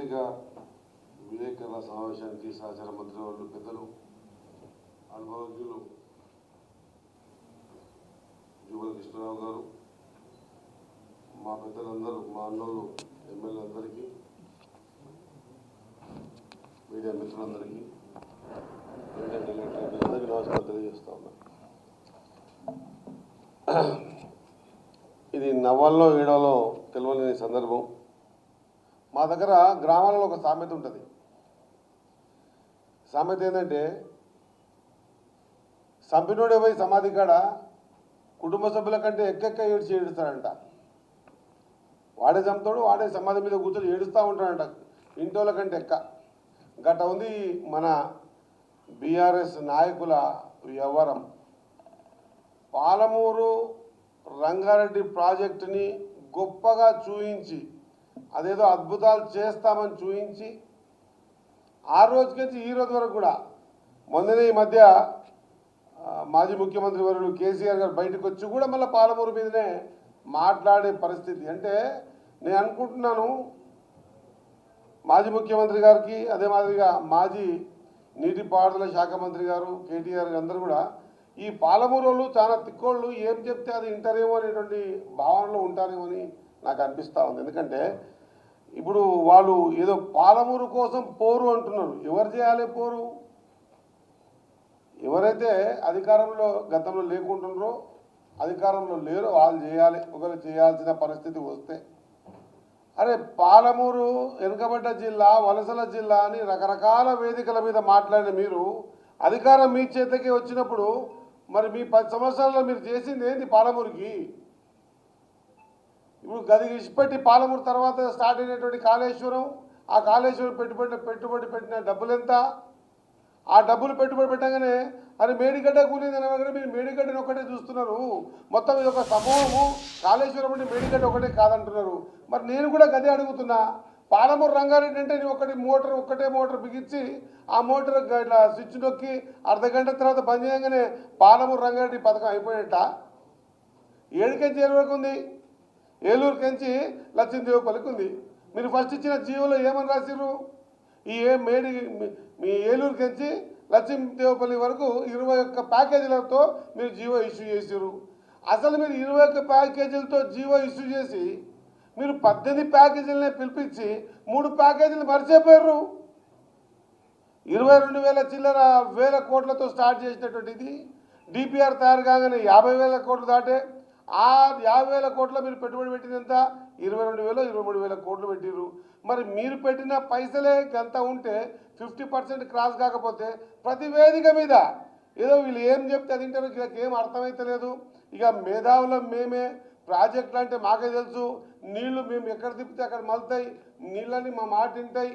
పత్రికా విలేకరుల సమావేశానికి సహచార మంత్రివర్యులు పెద్దలు అనుభవజ్ఞులు జూపల్లి కృష్ణారావు గారు, మా పెద్దలందరూ, మా అన్నోళ్ళు ఎమ్మెల్యేలందరికీ, మీడియా మిత్రులందరికీ, మీడియా డైరెక్టర్లందరికీ నమస్కారం తెలియజేస్తా ఉన్నా. ఇది నవ్వాలో ఏడవలో తెలియని సందర్భం. మా దగ్గర గ్రామాలలో ఒక సామెత ఉంటుంది. సామెత ఏంటంటే, సంపినోడే పోయి సమాధి కాడ కుటుంబ సభ్యుల కంటే ఎక్కెక్క ఏడుస్తాడంట. వాడే చంపుతాడు, వాడే సమాధి మీద కూర్చొని ఏడుస్తూ ఉంటాడంట, ఇంటోళ్ళ కంటే ఎక్క. గట్ట ఉంది మన బీఆర్ఎస్ నాయకుల వ్యవహారం. పాలమూరు రంగారెడ్డి ప్రాజెక్టుని గొప్పగా చూయించి, అదేదో అద్భుతాలు చేస్తామని చూయించి, ఆ రోజుకించి ఈ రోజు వరకు కూడా, మొన్ననే ఈ మధ్య మాజీ ముఖ్యమంత్రి వర్యులు కేసీఆర్ గారు బయటకు వచ్చి కూడా మళ్ళీ పాలమూరు మీదనే మాట్లాడే పరిస్థితి. అంటే నేను అనుకుంటున్నాను, మాజీ ముఖ్యమంత్రి గారికి, అదే మాదిరిగా మాజీ నీటిపారుదల శాఖ మంత్రి గారు కేటీఆర్ అందరూ కూడా ఈ పాలమూరు వాళ్ళు చాలా తిక్కోళ్ళు, ఏం చెప్తే అది వింటారేమో అనేటువంటి భావనలో ఉంటారేమో అని నాకు అనిపిస్తూ ఉంది. ఎందుకంటే ఇప్పుడు వాళ్ళు ఏదో పాలమూరు కోసం పోరు అంటున్నారు. ఎవరు చేయాలి పోరు? ఎవరైతే అధికారంలో గతంలో లేకుంటున్నారో, అధికారంలో లేరో వాళ్ళు చేయాలి. ఒకరు చేయాల్సిన పరిస్థితి వస్తే, అరే పాలమూరు వెనుకబడ్డ జిల్లా, వలసల జిల్లా అని రకరకాల వేదికల మీద మాట్లాడిన మీరు, అధికారం మీ చేతకి వచ్చినప్పుడు మరి మీ 10 సంవత్సరాల్లో మీరు చేసింది ఏంటి పాలమూరుకి? ఇప్పుడు గది విడిచిపెట్టి పాలమూరు తర్వాత స్టార్ట్ అయినటువంటి కాళేశ్వరం, ఆ కాళేశ్వరం పెట్టుబడి పెట్టిన డబ్బులు ఎంత? ఆ డబ్బులు పెట్టుబడి పెట్టగానే అది మేడిగడ్డ కూలిందని అనగానే మీరు మేడిగడ్డని ఒకటే చూస్తున్నారు. మొత్తం ఇది ఒక సమూహము, కాళేశ్వరం అంటే మేడిగడ్డ ఒకటే కాదంటున్నారు. మరి నేను కూడా గదే అడుగుతున్నా. పాలమూరు రంగారెడ్డి అంటే ఒక్కటే మోటార్ బిగించి, ఆ మోటార్ ఇట్లా స్విచ్ నొక్కి అర్ధగంట తర్వాత బంద్ చేయగానే పాలమూరు రంగారెడ్డి పథకం అయిపోయేట. ఏడుకెంచి ఏడు వరకు ఉంది, ఏలూరుకెంచి లచ్చిందేవపల్లికి ఉంది. మీరు ఫస్ట్ ఇచ్చిన జీవోలో ఏమని రాసిర్రు? మీ ఏలూరుకెంచి లచ్చిందేవపల్లి వరకు 21 ప్యాకేజీలతో మీరు జీవో ఇష్యూ చేసారు. అసలు మీరు 21 ప్యాకేజీలతో జీవో ఇష్యూ చేసి మీరు 18 ప్యాకేజీలనే పిలిపించి 3 ప్యాకేజీలు మర్చిపోయారు. 22,000 చిల్లర వేల కోట్లతో స్టార్ట్ చేసినటువంటిది డిపిఆర్ తయారు కాగానే 50,000 కోట్లు దాటే. ఆ 50,000 కోట్ల మీరు పెట్టుబడి పెట్టినంత 22,000 23,000 కోట్లు పెట్టిర్రు. మరి మీరు పెట్టిన పైసలే గంత ఉంటే 50% క్రాస్ కాకపోతే ప్రతి వేదిక మీద ఏదో వీళ్ళు ఏం చెప్తే అది వింటారు, వీళ్ళకి ఏం అర్థమైతలేదు. ఇక మేధావులం మేమే, ప్రాజెక్టులు అంటే మాకే తెలుసు, నీళ్లు మేము ఎక్కడ తిప్పితే అక్కడ మలుతాయి, నీళ్ళని మా మాట వింటాయి,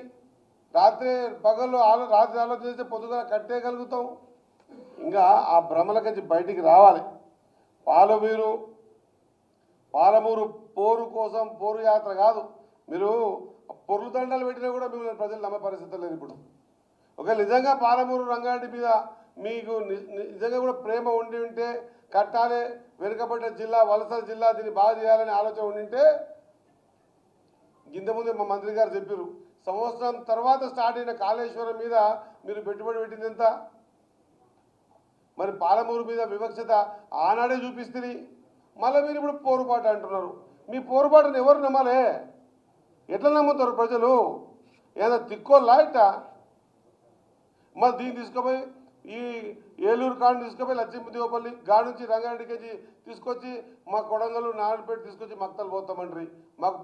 రాత్రి పగళ్ళు రాత్రి ఆలోచన చేస్తే పొద్దుగా కట్టేయగలుగుతాం. ఇంకా ఆ భ్రమలకి బయటికి రావాలి. పాలమూరు పోరు కోసం పోరు యాత్ర కాదు. మీరు పొర్లు దండాలు పెట్టినా కూడా మిమ్మల్ని ప్రజలు నమ్మే పరిస్థితి లేదు. ఇప్పుడు ఒకవేళ నిజంగా పాలమూరు రంగారెడ్డి మీద మీకు నిజంగా కూడా ప్రేమ ఉండి ఉంటే, కట్టాలి, వెనుకబడ్డ జిల్లా, వలసల జిల్లా, దీన్ని బాగా చేయాలనే ఆలోచన ఉండింటే, ఇంతకుముందే మా మంత్రి గారు చెప్పారు, సంవత్సరం తర్వాత స్టార్ట్ అయిన కాళేశ్వరం మీద మీరు పెట్టుబడి పెట్టింది ఎంత? మరి పాలమూరు మీద వివక్షత ఆనాడే చూపిస్తుంది. మళ్ళీ మీరు ఇప్పుడు పోరుబాటు అంటున్నారు. మీ పోరుబాటును ఎవరు నమ్మాలి? ఎట్లా నమ్ముతారు ప్రజలు? ఏదైనా తిక్కోళ్ళా ఇట్ట? మరి దీన్ని తీసుకుపోయి ఈ ఏలూరు కాడిని తీసుకుపోయి లచ్చిందేవపల్లి గాడి నుంచి రంగారెడ్డికి తీసుకొచ్చి మా కొడంగల్ నాయుడుపేట తీసుకొచ్చి మక్తలు పోతామంటారు. మాకు